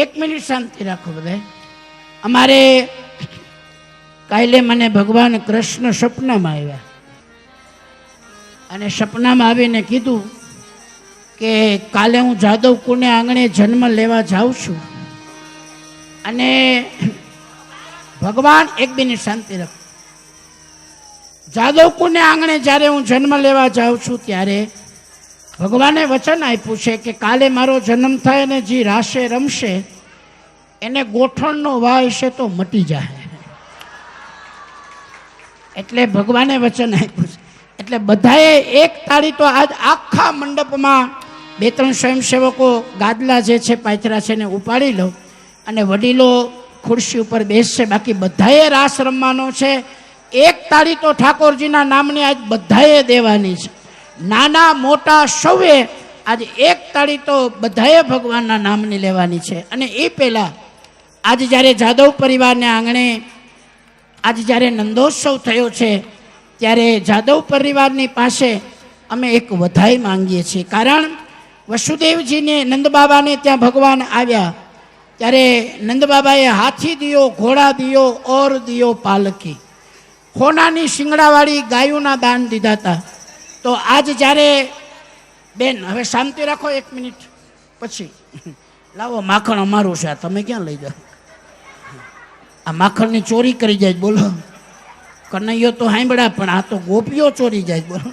એક મિનિટ શાંતિ રાખો બધા. અમારે કાલે મને ભગવાન કૃષ્ણ સપનામાં આવ્યા અને સપનામાં આવીને કીધું કે કાલે હું જાદવ કુને આંગણે જન્મ લેવા જાઉં છું. અને ભગવાન, એક મિનિટ શાંતિ રાખો, જાદવ કુને આંગણે જ્યારે હું જન્મ લેવા જાઉં છું ત્યારે ભગવાને વચન આપ્યું છે કે કાલે મારો જન્મ થાય ને જે રાસે રમશે એને ગોઠણનો વાહ હશે તો મટી જાય. એટલે ભગવાને વચન આપ્યું છે. એટલે બધાએ એક તાળી તો આજ આખા મંડપમાં 2-3 સ્વયંસેવકો ગાદલા જે છે પાથરા છે ને ઉપાડી લો અને વડીલો ખુરશી ઉપર બેસશે. બાકી બધાએ રાસ રમવાનો છે. એક તાળી તો ઠાકોરજીના નામની આજ બધાએ દેવાની છે. નાના મોટા સૌએ આજે એક તાળી તો બધાએ ભગવાનના નામની લેવાની છે. અને એ પહેલાં આજે જ્યારે જાદવ પરિવારને આંગણે આજે જ્યારે નંદોત્સવ થયો છે ત્યારે જાદવ પરિવારની પાસે અમે એક વધાઈ માંગીએ છીએ. કારણ વસુદેવજીને નંદબાબાને ત્યાં ભગવાન આવ્યા ત્યારે નંદબાબાએ હાથી દિયો, ઘોડા દિયો, ઓર દિયો પાલકી, ખોનાની શિંગડાવાળી ગાયોના દાન દીધા હતા. તો આજ જ્યારે બેન, હવે શાંતિ રાખો 1 મિનિટ, પછી લાવો માખણ અમારું છે, તમે ક્યાં લઈ જાઓ? આ માખણની ચોરી કરી જાય બોલો. કનૈયો તો સાંભળ્યા પણ આ તો ગોપીઓ ચોરી જાય બોલો.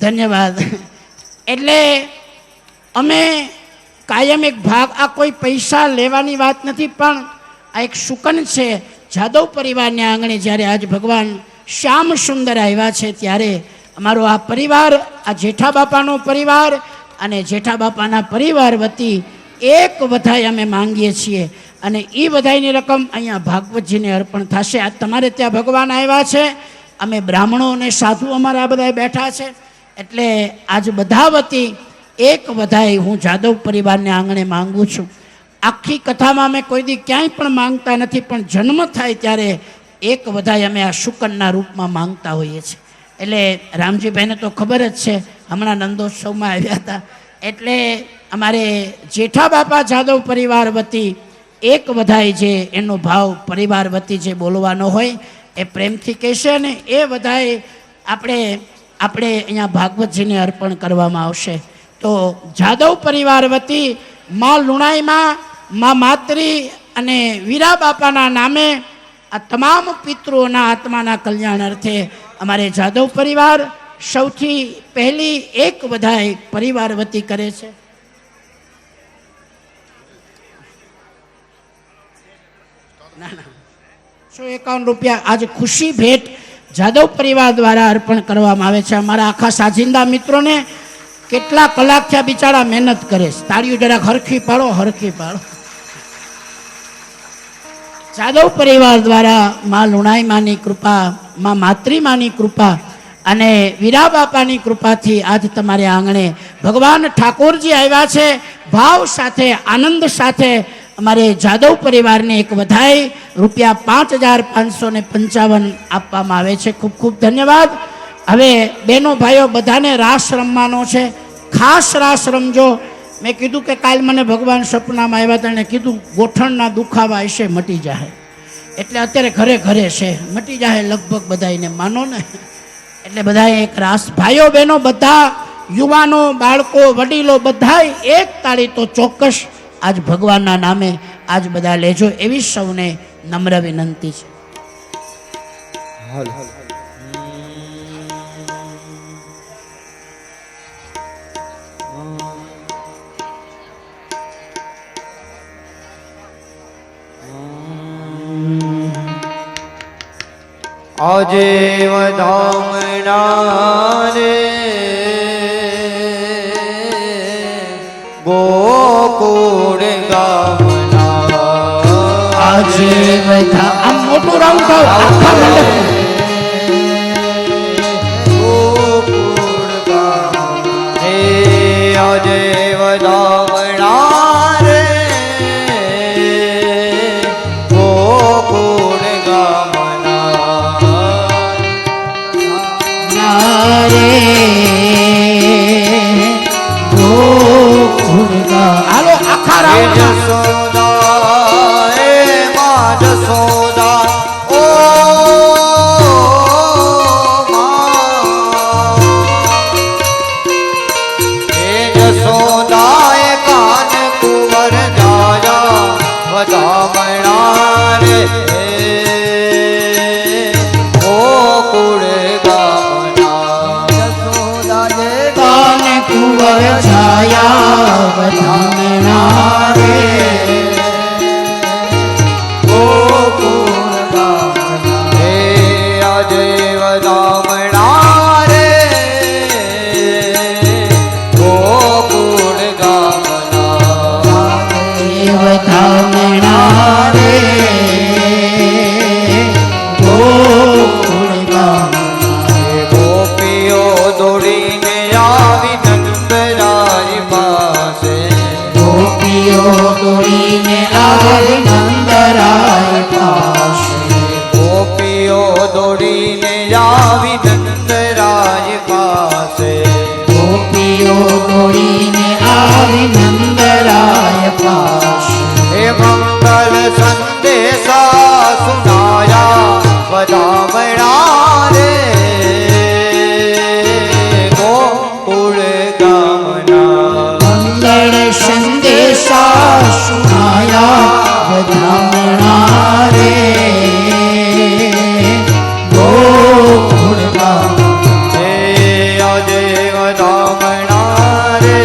ધન્યવાદ. એટલે અમે કાયમ એક ભાગ, આ કોઈ પૈસા લેવાની વાત નથી, પણ આ એક શુકન છે. જાદવ પરિવારને આંગણે જ્યારે આજ ભગવાન શ્યામ સુંદર આવ્યા છે ત્યારે અમારો આ પરિવાર, આ જેઠા બાપાનો પરિવાર અને જેઠા બાપાના પરિવાર વતી એક વધાઈ અમે માંગીએ છીએ. અને એ વધાઈની રકમ અહીંયા ભાગવતજીને અર્પણ થશે. આજ તમારે ત્યાં ભગવાન આવ્યા છે, અમે બ્રાહ્મણો અને સાધુ અમારા બધા બેઠા છે. એટલે આજ બધા વતી એક વધાઈ હું જાદવ પરિવારને આંગણે માંગુ છું. આખી કથામાં અમે કોઈ દી ક્યાંય પણ માંગતા નથી, પણ જન્મ થાય ત્યારે એક વધાઈ અમે આ શુકનના રૂપમાં માંગતા હોઈએ છીએ. એટલે રામજીભાઈને તો ખબર જ છે, હમણાં નંદોત્સવમાં આવ્યા હતા. એટલે અમારે જેઠા બાપા જાદવ પરિવાર વતી એક વધાઈ છે, એનો ભાવ પરિવાર વતી જે બોલવાનો હોય એ પ્રેમથી કહેશે અને એ વધાઈ આપણે અહીંયા ભાગવતજીને અર્પણ કરવામાં આવશે. તો જાદવ પરિવાર વતી મા લુણાઈમાં, મા માતરી અને વીરા બાપાના નામે આ તમામ પિતૃઓના આત્માના કલ્યાણ અર્થે અમારે જાદવ પરિવાર સૌથી પહેલી એક વધાઈ પરિવાર વતી કરે છે. 151 રૂપિયા આજે ખુશી ભેટ જાદવ પરિવાર દ્વારા અર્પણ કરવામાં આવે છે. અમારા આખા સાજિંદા મિત્રોને કેટલા કલાક થયા બિચારા મહેનત કરે છે. તાળીઓ જરાક હરખી પાડો, હરખી પાડો. જાદવ પરિવાર દ્વારા મા લુણાઈ માની કૃપા, મા માતૃ માની કૃપા અને વીરા બાપાની કૃપાથી આજ તમારે આંગણે ભગવાન ઠાકોરજી આવ્યા છે. ભાવ સાથે, આનંદ સાથે અમારે જાદવ પરિવારને એક વધાઈ રૂપિયા 5,555 આપવામાં આવે છે. ખૂબ ખૂબ ધન્યવાદ. હવે બહેનો ભાઈઓ બધાને રાસ રમવાનો છે. ખાસ રાસ રમજો. મેં કીધું કે કાલ મને ભગવાન સપનામાં આવ્યા હતા અને કીધું ગોઠણના દુખાવા હશે મટી જાય. એટલે અત્યારે ઘરે ઘરે છે, મટી જાય લગભગ બધાને, માનો ને. એટલે બધાએ એક રાસ, ભાઈઓ બહેનો બધા, યુવાનો, બાળકો, વડીલો બધા એક તાળી તો ચોક્કસ આજ ભગવાનના નામે આજ બધા લેજો એવી સૌને નમ્ર વિનંતી છે. આજે વધામણા રે ગોકુળ ગામના, આજે બધા આમ મોટું રાઉન્ડ થાવ આખા મંડપ. ગોકુળ ગામ હે આજે વધામણા રે ગોકુળ ગામના રે ગોકુળ ગામ. હાલો આખા જશોદા એ માં જશોદા ઓ જશોદા એ કાન કુંવર જાયા વધામણા રે ગોકુળ ગામના જશોદા જે કાન કુંવર છાયા વધામણા રે ગોકુળ ગામના હે આજે વધામણા રે ગોકુળ ગામના વધામણા રે ગોકુળ ગામના ગોપીઓ દોડીને આવી નંદરાય પાસે ગોપીઓ દોડીને આવી નંદરાય પાસે ગોપીઓ દોડીને આવી નંદરાય પાસે ગોપીઓ દોડીને આવી નંદરાય પાસે હે મંગલ સંદેશા સુનાયા વધામણા રે ગોકુળ ગામના મંગળ સંદેશા સુનાયા વધામણા રે ગોકુળ ગામના હે આજે વધામણા રે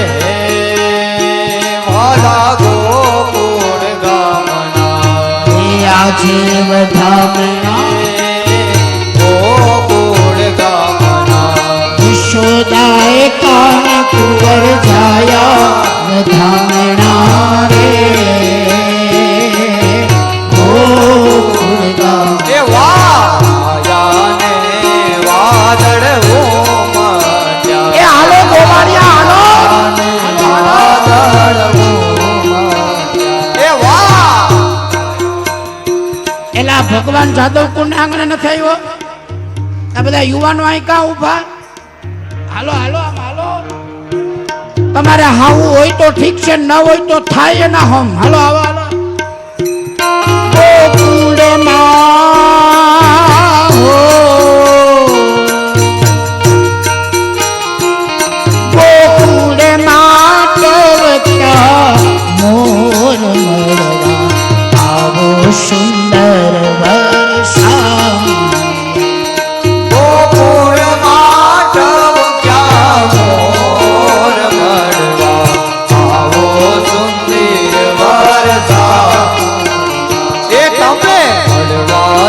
મારા ગોકુળ ગામના આજે વધામણા ગોકુળ ગામના યશોદાએ કાન કુંવર જાયા વધામણા રે ગોકુળ ગામના એ વાયાને વાદળ ઉમટ્યા એ હાલો ગોવાળિયા હાલો એ વાહ એલા ભગવાન જાદવ કુંડ આંગણે નથી આવ્યો આ બધા યુવાનો અહીં કાં ઊભા હાલો હાલો આમ હાલો તમારે હાવું હોય તો ઠીક છે ન હોય તો થાય એના હોમ હાલો આવો હાલો ગોકુળમાં હો ગોકુળમાં ટવક્યા મોર મળવા આવો સુંદર વર્ષા ગોકુળમાં ટવક્યા મોર મળવા આવો સુંદર વરસા એ તમે મળવા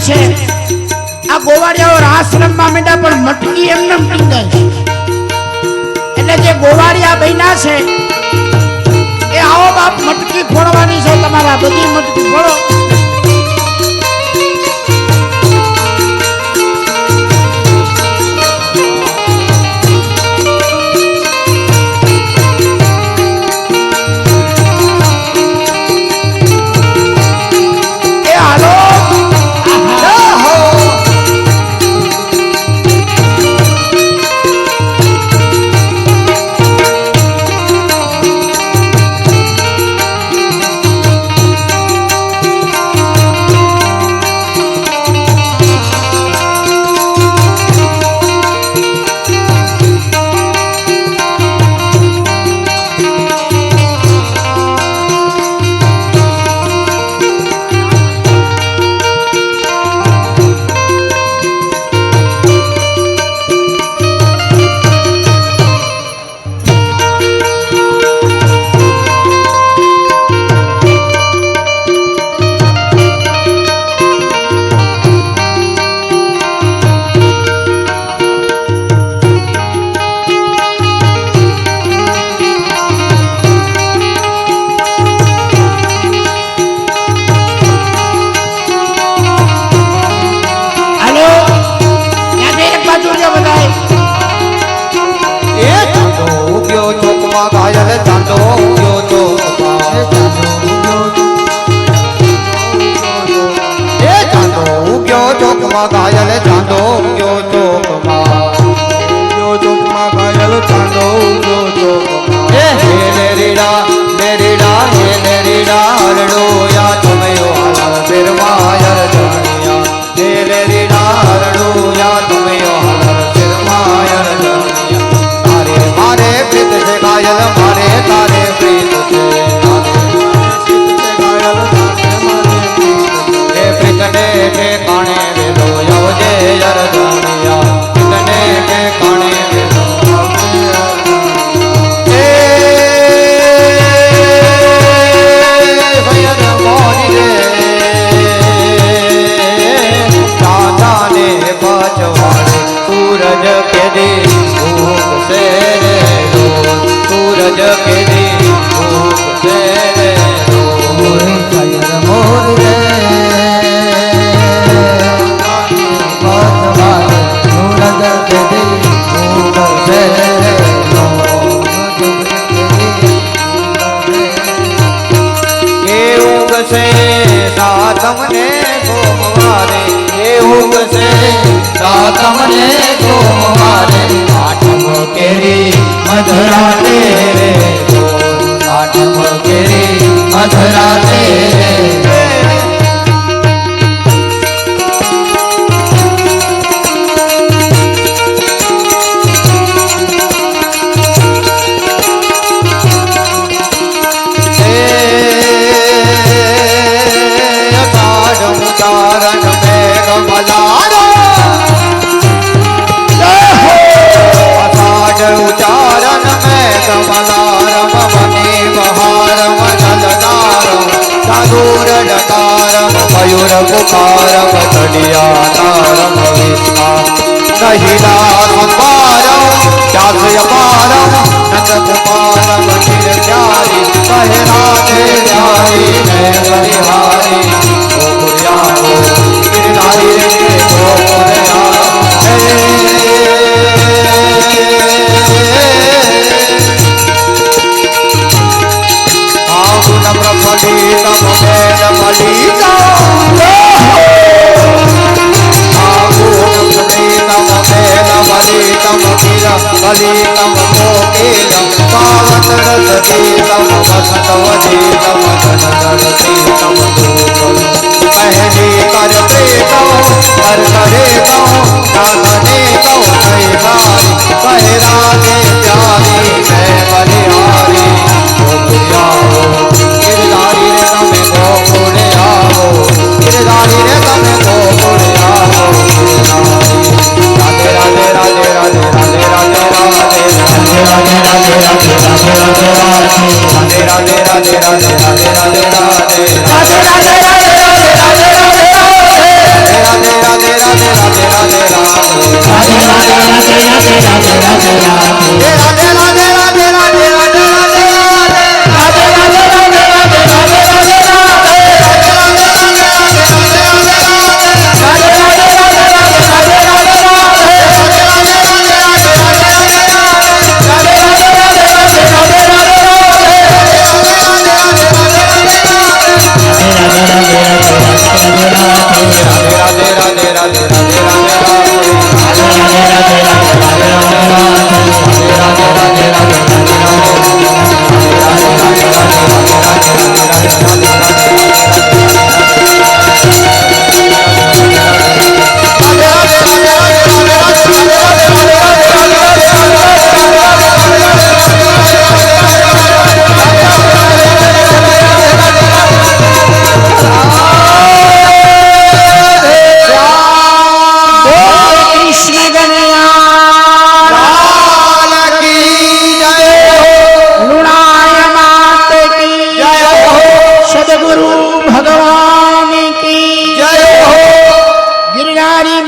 છે આ ગોવાળિયાઓ રાસ રમવા માંડ્યા પણ મટકી એમને ટીંગાય છે એટલે જે ગોવાળિયા બન્યા છે એ આવો બાપ મટકી ફોડવાની છે તમારા બધી મટકી ફોડો ઘાયલ ચાંદો ઉગ્યો ચોકમાં ઘાયલ ચાંદો ઉગ્યો ચોકમાં ઘાયલ ચાંદો ઉગ્યો ચોકમાં હે લેરીડા હરડો યા તમયો હાલ ફેરવાયર જાણિયા હે લેરીડા હરડો યા તમયો હાલ ફેરવાયર જાણિયા તારે મારે પ્રીત છે ઘાયલ મારે તારે પ્રીત છે પ્રીતને ઠેકાણે વેલો આવજે યરજાણિયા પ્રીતને ઠેકાણે વેલો આવજે ભયર મોરી રે ચાંદાને પચવાડે સૂરજ કેદી ઉગશે રે સૂરજ કેદી ઉગશે રે ભયર મોરી રે તમને સોમવારે એવું છે તમને સોમવારે આઠમ કેરી મધરાતે રે આઠમ કેરી મધરાતે ઉતારણ મેઘ મલારો અષાઢ ઉચારણ મેઘ મલારમ મની બહારમ જલનારમ સાધુર ડકારમ મયુર પુકારમ તડિયાનારમ વિસ્મા નહિલા સંપારમ ચાસય પારમ નંદ કુમારમ નિર્જારી કહે રાધે જારી ને બલિહારી गिरधारी रे आगुन प्रफलितम मेल मलिका आगुन प्रफलितम मेल मलिकम गिर मलिकम कोकिलम पावन रसतीतम वसंत वदीतम धनधरतीतम दूतम कहनी कर प्रेतो कर करे तो साधने तो नहीं हारी कहे राधे प्यारी मैं बलिहारी आओ गिरधारी रे तमें गोकुले आओ गिरधारी रे तमें गोकुले आओ राधे राधे राधे राधे राधे राधे राधे राधे राधे राधे राधे राधे राधे राधे राधे राधे राधे राधे राधे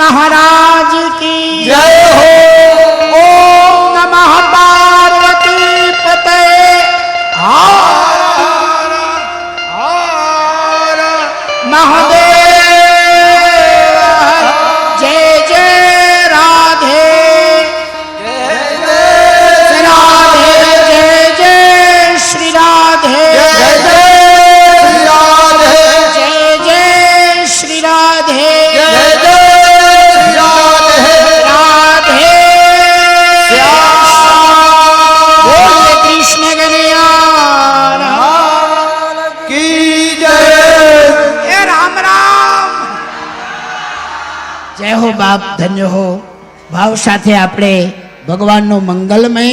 महाराज की जय हो। ओम नमः पार्वती पते हर हर महादेव जय जय राधे जय श्री राधे जय जय श्री राधे जय जय जय श्री राधे जय जय राधे राधे श्याम बोलिए कृष्ण कन्हैया की जय। ए राम राम जय हो बाप धन्य हो भाव સાથે આપણે ભગવાનનો મંગલમય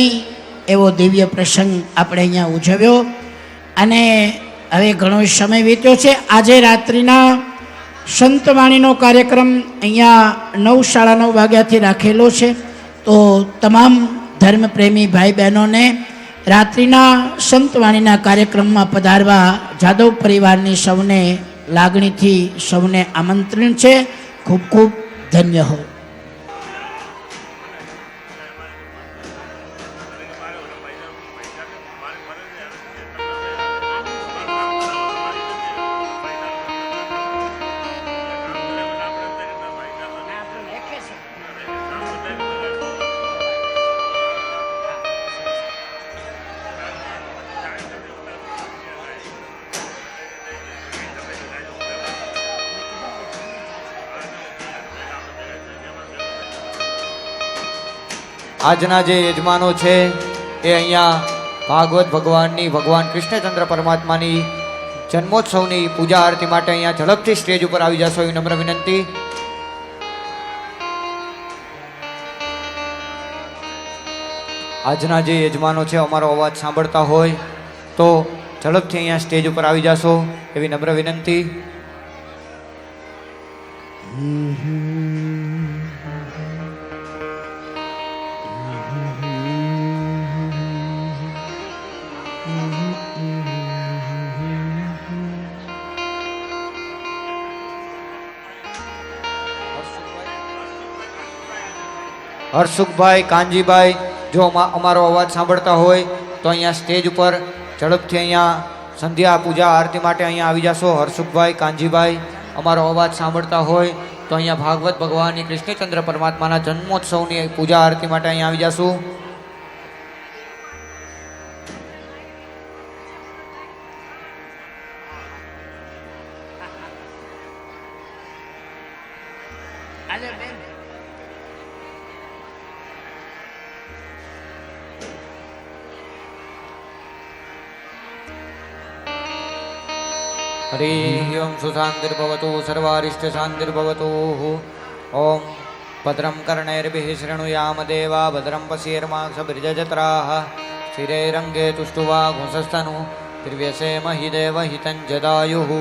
એવો દિવ્ય પ્રસંગ આપણે અહીંયા ઉજવ્યો અને હવે ઘણો સમય વીત્યો છે આજે રાત્રિના સંતવાણીનો કાર્યક્રમ અહીંયા 9:30 વાગ્યાથી રાખેલો છે તો તમામ ધર્મપ્રેમી ભાઈ બહેનોને રાત્રિના સંતવાણીના કાર્યક્રમમાં પધારવા જાદવ પરિવારની સૌને લાગણીથી સૌને આમંત્રણ છે ખૂબ ખૂબ ધન્ય હો આજના જે યજમાનો છે એ અહીંયા ભાગવત ભગવાનની ભગવાન કૃષ્ણચંદ્ર પરમાત્માની જન્મોત્સવની પૂજા આરતી માટે અહીંયા ઝડપથી સ્ટેજ ઉપર આવી જશો એવી નમ્ર વિનંતી. આજના જે યજમાનો છે અમારો અવાજ સાંભળતા હોય તો ઝડપથી અહીંયા સ્ટેજ ઉપર આવી જશો એવી નમ્ર વિનંતી. હર્ષુખભાઈ કાનજીભાઈ જો અમારો અવાજ સાંભળતા હોય તો અહીંયા સ્ટેજ ઉપર ઝડપથી અહીંયા સંધ્યા પૂજા આરતી માટે અહીંયા આવી જશો. હર્ષુખભાઈ કાનજીભાઈ અમારો અવાજ સાંભળતા હોય તો અહીંયા ભાગવત ભગવાનની કૃષ્ણચંદ્ર પરમાત્માના જન્મોત્સવની પૂજા આરતી માટે અહીંયા આવી જશું. हरि ओम सुशांतिर्भवतु सर्वारिष्टशांतिर्भवतु. ओम भद्रं कर्णैर्भिः शृणुयाम देवा भद्रं पश्येर्माक्षभिर्यजत्राः स्थिरैरङ्गे तुष्टुवाघुंसस्तनु त्रिव्यसेमहि देवहितं जदायुः.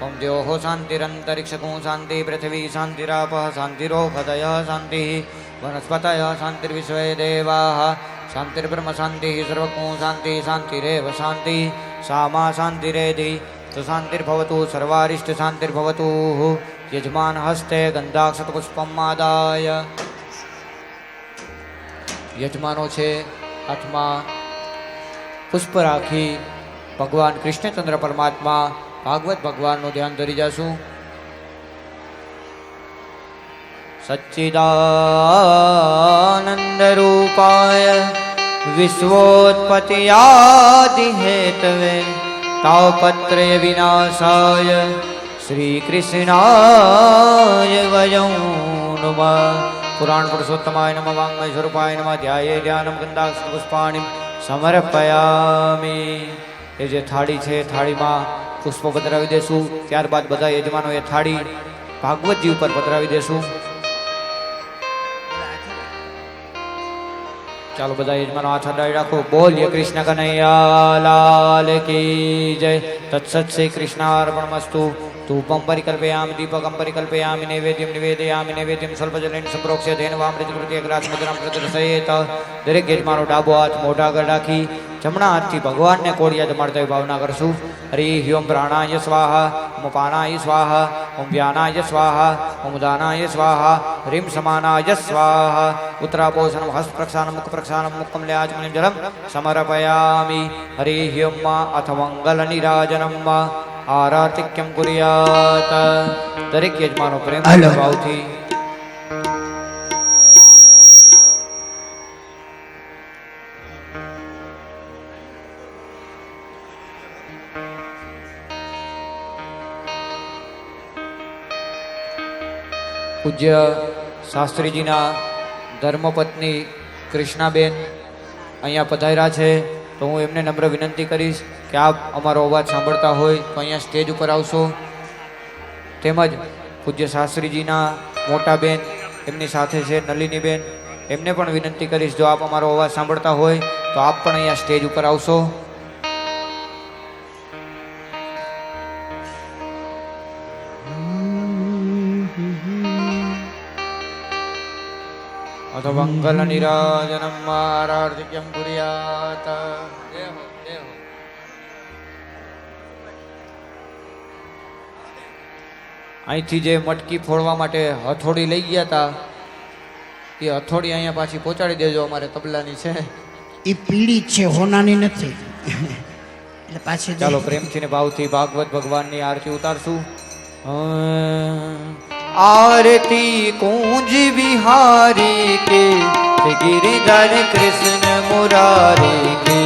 ओम द्योः शान्तिरन्तरिक्षको शान्ति पृथिवी शान्तिरापः शान्तिरोषधयः शान्तिः वनस्पतयः शान्तिर्विश्वे देवाः शान्तिर्ब्रह्म शान्तिः सर्वको शान्तिः शान्तिरेव शान्तिः सा मा शान्तिरेधि तो शांतिर्भवतु सर्वारिष्ट शांतिर्भवतु. यजमान हस्ते गंधाक्षतपुष्पमादाय यजमानो छे हाथमां पुष्प राखी भगवान कृष्णचंद्र परमात्मा भागवत भगवान नो ध्यान धरी जाशु. सच्चिदानंद रूपाय विश्वोत्पत्त्यादि हेतवे तापत्रय विनाशाय श्रीकृष्णाय वयं नमः. पुराण पुरुषोत्तमाय नमः वाङ्मय स्वरूपाय नमः ध्याये ध्यानं गन्धाक्षतपुष्पाणि समर्पयामि. એ જે થાળી છે થાળીમાં પુષ્પ પધરાવી દેશું. ત્યારબાદ બધા યજમાનો એ થાળી ભાગવતજી ઉપર પધરાવી દેશું. ચાલો બધા યજમાનો હાથ અડાડી રાખો. બોલીએ કૃષ્ણ કનૈયા લાલ की जय. तत्सत् श्री कृष्णार्पणमस्तु. धूपं परिकल्पयामि दीपकं परिकल्पयामि नैवेद्यं निवेदयामि नैवेद्यं स्वल्पजलेन संप्रोक्ष्य तेन वामृतकृत्यग्रासमुद्रां प्रदर्शयेत. दरेक યજમાનો ડાબો હાથ મોઢા આગળ રાખી જમણા હાથથી ભગવાનને કોળિયા જમાડતા ભાવના કરશું. હરિ ઓમ પ્રાણાય સ્વાહા ओम पानाय स्वाहा ओम व्यानाय स्वाहा ओम दानाय स्वाहा ह्रीं समानाय स्वाहा उत्तरापोषणं हस्त प्रक्षालनं मुख प्रक्षालनं मुखं ल्याजमनं जलं समर्पयामि हरिः ओम अथ मंगलनिराजनं आरातिक्यं कुर्यात् दरेक यजमानो प्रेम હાલો. ભાવથી પૂજ્ય શાસ્ત્રીજીના ધર્મપત્ની કૃષ્ણાબેન અહીંયા પધાર્યા છે તો હું એમને નમ્ર વિનંતી કરીશ કે આપ અમારો અવાજ સાંભળતા હોય તો અહીંયા સ્ટેજ ઉપર આવશો તેમજ પૂજ્ય શાસ્ત્રીજીના મોટા બેન એમની સાથે છે નલિનીબેન એમને પણ વિનંતી કરીશ જો આપ અમારો અવાજ સાંભળતા હોય તો આપ પણ અહીંયા સ્ટેજ ઉપર આવશો अथ मंगलनिराजनम् आरार्तिक्यं कुर्यात् जय हो जय हो અહીંથી જે મટકી ફોડવા માટે હથોડી લઈ ગયા હતા એ હથોડી અહીંયા પાછી પહોંચાડી દેજો અમારે તબલાની છે એ પીળી જ છે હોનાની નથી એટલે પાછી દે. ચાલો પ્રેમથી ને ભાવથી ભાગવત ભગવાનની આરતી ઉતારશું आरती कुंज बिहारी के गिरिधर कृष्ण मुरारी के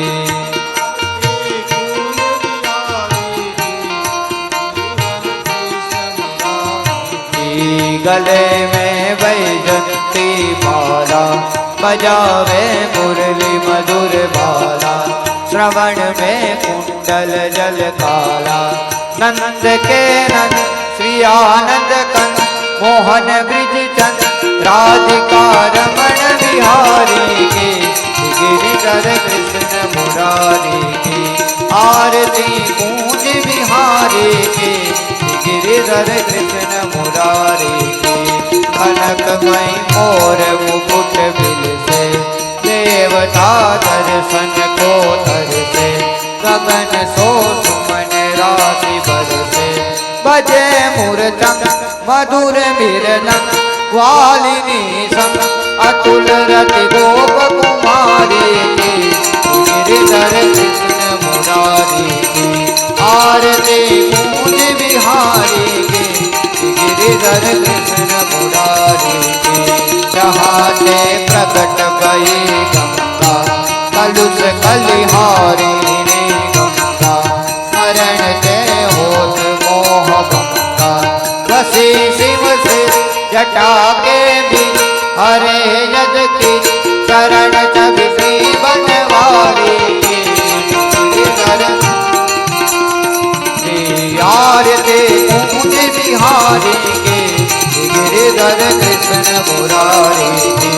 गले में वैजंती माला बजावे मुरली मधुर बाला श्रवण में कुंडल जल काला नंद के नंद श्री आनंद कंद मोहन ब्रिज चंद राधिका रमण बिहारी के गिरिधर कृष्ण मुरारी के आरती कुंज बिहारी के गिरिधर कृष्ण मुरारी के कनकमय मोर मुकुट बिल से देवता दर्शन को तर से गगन सो सुमन राशि बरसे बजे मूर्तम मधुर मिलनम वालिनी संग अतुल रति गोप कुमारी की गिरिधर कृष्ण मुरारी की आरती कुंज बिहारी की गिरिधर कृष्ण मुरारी की चाहते प्रकट भई गंगा कलुष कलिहारी गंगा स्मरण ते होत मोह गंगा बसी शिव से जटा के भी हरे यद की चरण चबी बनवारी की आरती कुंज बिहारी के गिरिधर कृष्ण मुरारी की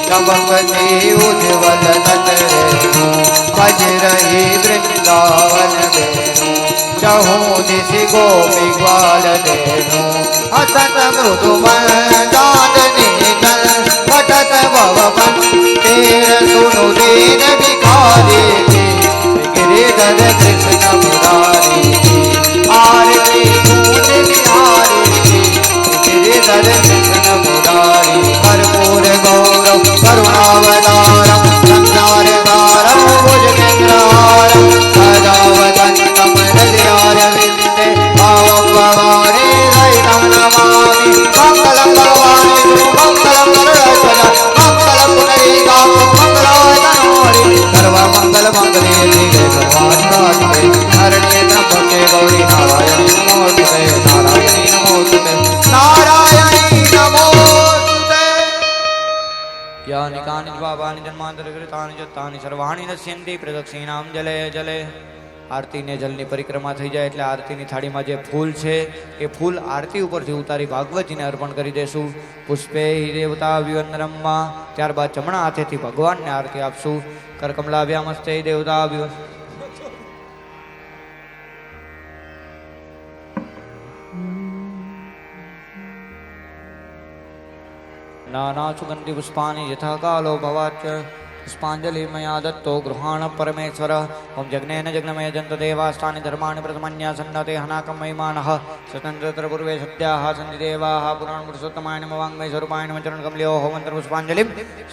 चमकती उज्ज्वल नटरेणु बज रही वृंदावन वेणु चहु दिशि गोपी ग्वाल देनु हसत मृदु चांदनी जल पटत भवन तेर सुनु दीन भिखारी की गिरिधर कृष्ण मुरारी की आरती कुंज बिहारी की गिरिधर कृष्ण मुरारी कर्पूर गौरव करुणावतारम संसारतारम भुजगेन्द्रहारम सदा वदन्तं हृदयारविन्दे भावं भवानी सहितं नमामि मङ्गलं भगवानि मङ्गलं गरुडध्वज मङ्गलं पुनरीकाक्षं मङ्गलायतनोहरि सर्वमङ्गलमङ्गले शिवे सर्वार्थसाधिके शरण्ये त्र्यम्बके गौरी नारायणी नमोस्तुते नारायणी नमोस्तुते नारायणी नमोस्तुते यानि कानि पापानि जन्मान्तरकृतानि च तानि सर्वाणि नश्यन्ति प्रदक्षिणां जले जले આરતીને જલની પરિક્રમા થઈ જાય એટલે આરતીની થાળીમાં જે ફૂલ છે એ ફૂલ આરતી ઉપરથી ઉતારી ભાગવતજીને અર્પણ કરી દેશું પુષ્પે દેવતા અભિવંદનમમાં ત્યારબાદ જમણા હાથેથી ભગવાનને આરતી આપશું કરકમલાભ્યામસ્તે દેવતા नाना सुगंधि पुष्पाणि यथा कालो भवाच्च पुष्पांजलि मया दत्तो गृहाण परमेश्वर ओम जग्नेन जग्नमय जंत देवास्तानि धर्माणि प्रथमन्यासन्नते हनाकं महिमानः स्वतंत्रत्र पूर्वे सत्याः सन्ति देवाः पुराण पुरुषोत्तमाय नमः वाङ्मय स्वरूपाय नमः चरण कमल्योः मंत्र पुष्पांजलिं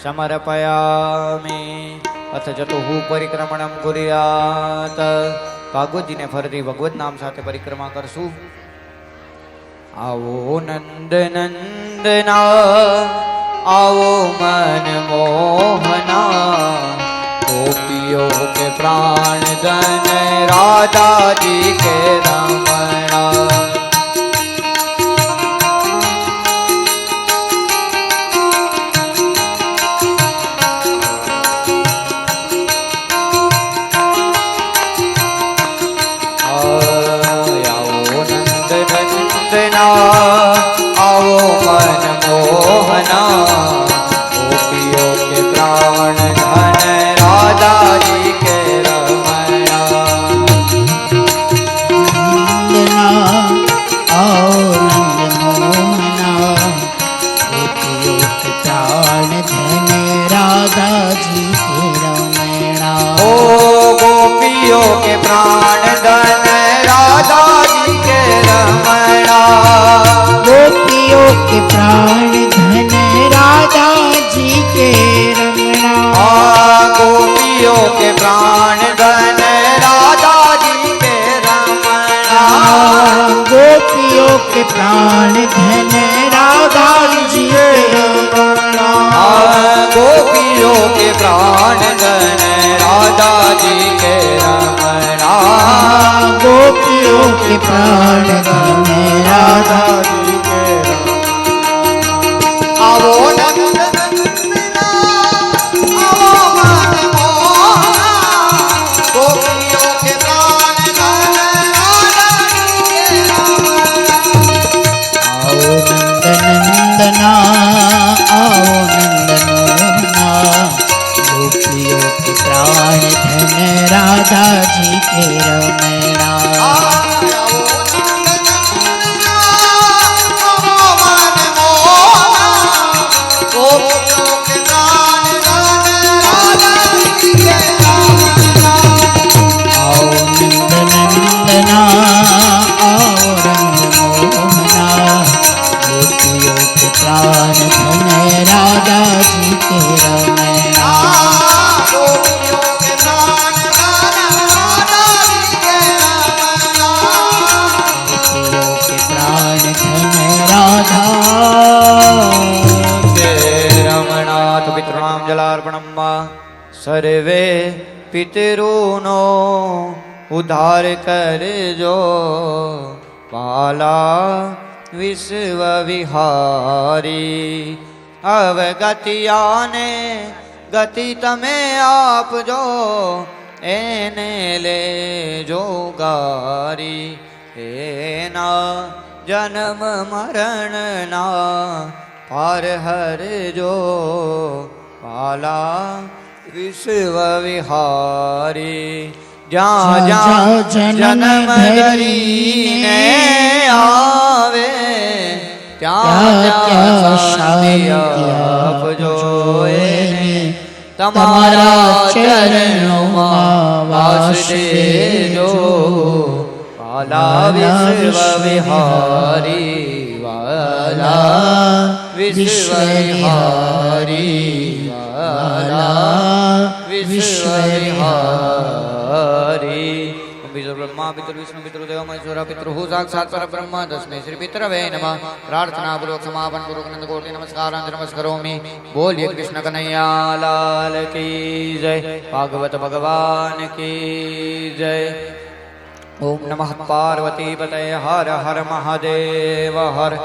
समर्पयामि अथ चतुः परिक्रमणं कुर्यात् भागवतजीने फरती भगवत नाम સાથે પરિક્રમા કરશું आओ नंद नंदना आओ मन मोहना गोपियों के प्राण धन राधा जी के रमणा आओ मन मोहना गोपियों के प्राण धन राधा जी के रमणा नंदना आओ नंद मोहना गोपियों के प्राण धन राधा जी के रमणा ओ गोपियों के प्राण धन राधा जी के रमणा गोपियों के प्राण धन राधा जी के रमणा गोपियों के प्राण धन राधा जी के रमणा गोपियों के प्राण धन राधा जी के रमणा गोपियों के प्राण धन राधा जी के रमणा गोपियों के प्राण धन राधा जी के आओ नंद नंदना आओ मन मोहना गोपियों के प्राण धन राधा जी के रमणा आओ नंदना आओ नंदनोना गोपियों के प्राण धन राधा जी के रमणा नंदना आओ रंगमोहना गोपियों के प्राण धन राधा जी के रमणा गोपियों के प्राण धन राधा जी के रमणा गोपियों के प्राण धन राधा के रमणा तो पितॄणां जलार्पणं वा सर्वे पितॄनो उद्धार कर जो पाला विश्व विहारी अवगतियाने गति तमे आप जो एने ले जो गारी एना जन्म मरण ना पार हर जो पाला विश्व विहारी जा जा जन्म धरीने आवे क्या क्या शांति आप जोए તમારા ચરણોમાં વાસ દેજો વાલા વિશ્વ વિહારી વાલા વિશ્વ વિહારી વાલા વિશ્વ વિહારી पितृ ब्रह्मा पितृ विष्णु पितृ देव महेश्वर पितृ साक्षात् परब्रह्म तस्मै श्री पितरवे नमः प्रार्थना पूर्वक समापन पूर्वक नंद कोटि नमस्कार नमस्करोमि बोलिए कृष्ण कन्हैया लाल की जय भागवत भगवान की जय ओम नमः पार्वती पतये हर हर महादेव हर